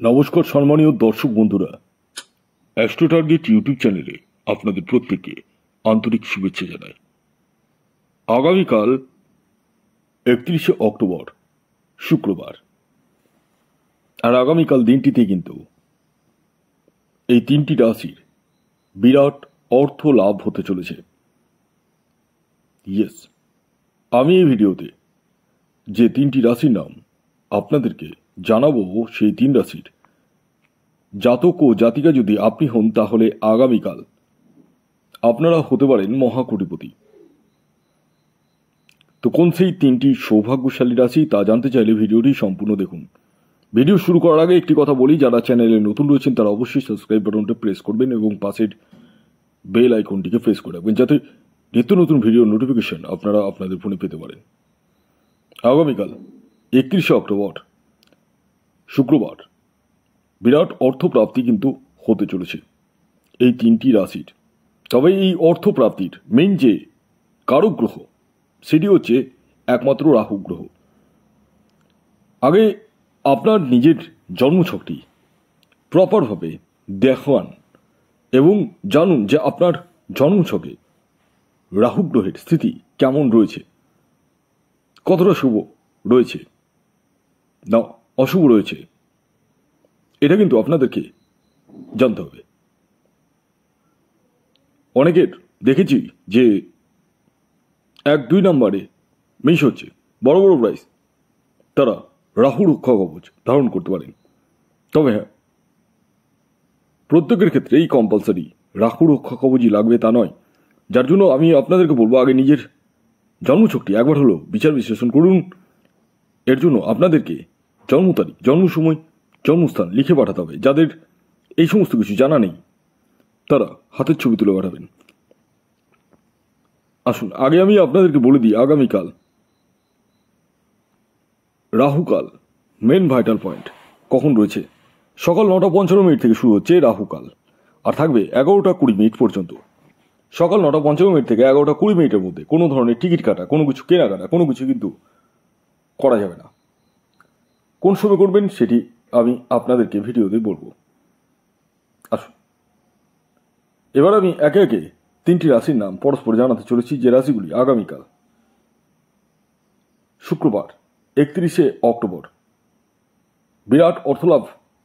নমস্কার সম্মানীয় দর্শক বন্ধুরা, অ্যাস্ট্রো টার্গেট ইউটিউব চ্যানেলে আপনাদের প্রত্যেককে আন্তরিক শুভেচ্ছা জানাই। আগামীকাল 31শে অক্টোবর শুক্রবার, আর আগামীকাল দিনটিতে কিন্তু এই তিনটি রাশির বিরাট অর্থ লাভ হতে চলেছে। ইয়েস, আমি এই ভিডিওতে যে তিনটি রাশির নাম আপনাদেরকে জানাবো, সেই তিন রাশির জাতক ও জাতিকা যদি আপনি হন, তাহলে আগামীকাল আপনারা হতে পারেন মহাকোটিপতি। তো কোন সেই তিনটি সৌভাগ্যশালী রাশি তা জানতে চাইলে ভিডিওটি সম্পূর্ণ দেখুন। ভিডিও শুরু করার আগে একটি কথা বলি, যারা চ্যানেলে নতুন রয়েছেন তারা অবশ্যই সাবস্ক্রাইব বাটনটা প্রেস করবেন এবং পাশের বেল আইকনটিকে প্রেস করে রাখবেন, যাতে নিত্য নতুন ভিডিওর নোটিফিকেশন আপনারা আপনাদের ফোনে পেতে পারেন। আগামীকাল 31শে অক্টোবর শুক্রবার বিরাট অর্থপ্রাপ্তি কিন্তু হতে চলেছে এই তিনটি রাশির। তবে এই অর্থপ্রাপ্তির মেইন যে কারক গ্রহ, সেটি হচ্ছে একমাত্র রাহু গ্রহ। আগে আপনার নিজের জন্মছকটি প্রপারভাবে দেখান এবং জানুন যে আপনার জন্মছকে রাহু গ্রহের স্থিতি কেমন রয়েছে, কতটা শুভ রয়েছে না অশুভ রয়েছে, এটা কিন্তু আপনাদেরকে জানতে হবে। অনেকের দেখেছি যে 1-2 নম্বরে মিস হচ্ছে, বড় বড় প্রাইস, তারা রাহু রক্ষা কবচ ধারণ করতে পারেন। তবে হ্যাঁ, প্রত্যেকের ক্ষেত্রে এই কম্পালসারি রাহু রক্ষা কবচই লাগবে তা নয়। যার জন্য আমি আপনাদেরকে বলবো, আগে নিজের জন্মছকটি একবার হলো বিচার বিশ্লেষণ করুন। এর জন্য আপনাদেরকে জন্ম তারিখ, জন্ম সময়, জন্মস্থান লিখে পাঠাতে হবে। যাদের এই সমস্ত কিছু জানা নেই তারা হাতের ছবি তুলে পাঠাবেন। আসুন, আগে আমি আপনাদেরকে বলে দিই আগামীকাল রাহুকাল মেন ভাইটাল পয়েন্ট কখন রয়েছে। সকাল 9:55 থেকে শুরু হচ্ছে রাহুকাল, আর থাকবে 11:20 পর্যন্ত। সকাল 9:55 থেকে 11:20 মধ্যে কোনো ধরনের টিকিট কাটা, কোনো কিছু কেনাকাটা, কোনো কিছু কিন্তু করা যাবে না। কোন সময় করবেন সেটি আমি আপনাদেরকে ভিডিওতে বলবো। আসুন, এবার আমি একে একে তিনটি রাশির নাম পরস্পর জানাতে চলেছি, যে রাশিগুলি আগামীকাল শুক্রবার 31শে অক্টোবর বিরাট অর্থলাভ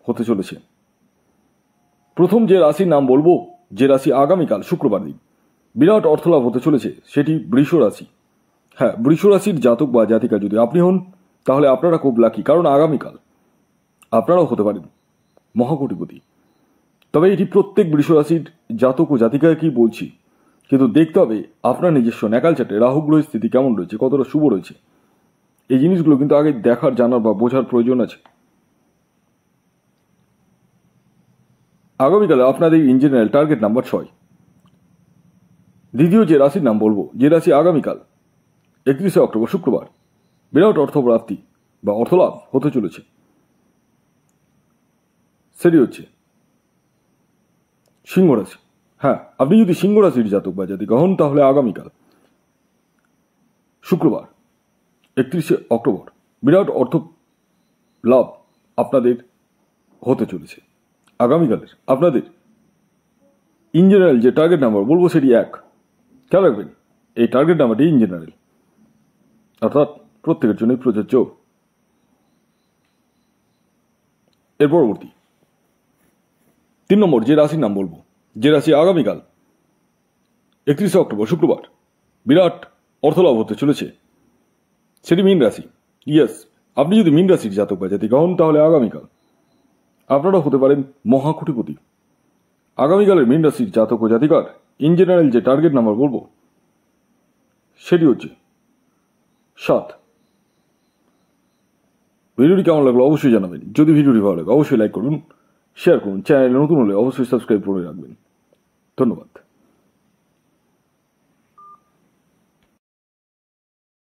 হতে চলেছে। প্রথম যে রাশির নাম বলবো, যে রাশি আগামীকাল শুক্রবার দিন বিরাট অর্থলাভ হতে চলেছে, সেটি বৃষ রাশি। হ্যাঁ, বৃষ রাশির জাতক বা জাতিকা যদি আপনি হন, তাহলে আপনারা খুব লাকি, কারণ আগামীকাল আপনারাও হতে পারেন মহাকোটিপতি। তবে এটি প্রত্যেক বৃষ রাশির জাতক ও জাতিকাকেই বলছি, কিন্তু দেখতে হবে আপনার নিজস্ব ন্যাকাল চাটে রাহু গ্রহের স্থিতি কেমন রয়েছে, কতটা শুভ রয়েছে। এই জিনিসগুলো কিন্তু আগে দেখার, জানার বা বোঝার প্রয়োজন আছে। আগামীকালে আপনাদের ইঞ্জিনিয়ার টার্গেট নাম্বার 6। দ্বিতীয় যে রাশির নাম বলবো, যে রাশি আগামীকাল 31শে অক্টোবর শুক্রবার বিরাট অর্থপ্রাপ্তি বা অর্থলাভ হতে চলেছে, সেটি হচ্ছে সিংহ রাশি। হ্যাঁ, আপনি যদি সিংহ রাশির জাতক বা জাতিকা হন, তাহলে আগামীকাল শুক্রবার 31শে অক্টোবর বিরাট অর্থ লাভ আপনাদের হতে চলেছে। আগামীকালের আপনাদের ইন জেনারেল যে টার্গেট নাম্বার বলবো, সেটি 1। খেয়াল রাখবেন, এই টার্গেট নাম্বারটি ইন জেনারেল, অর্থাৎ প্রত্যেকের জন্যই প্রযোজ্য। এর পরবর্তী 3 নম্বর যে রাশির নাম বলবো, যে রাশি আগামীকাল 31শে অক্টোবর শুক্রবার বিরাট অর্থলাভ হতে চলেছে, সেটি মীন রাশি। ইয়েস, আপনি যদি মীন রাশির জাতক বা জাতিকা হন, তাহলে আগামীকাল আপনারা হতে পারেন মহাকোটিপতি। আগামীকালের মীন রাশির জাতক ও জাতিকার ইন জেনারেল যে টার্গেট নাম্বার বলবো, সেটি হচ্ছে 7। ভিডিওটি কেমন লাগলো অবশ্যই জানাবেন। যদি ভিডিওটি ভালো লাগে অবশ্যই লাইক করুন, শেয়ার করুন, চ্যানেলে নতুন হলে অবশ্যই সাবস্ক্রাইব করে রাখবেন। ধন্যবাদ।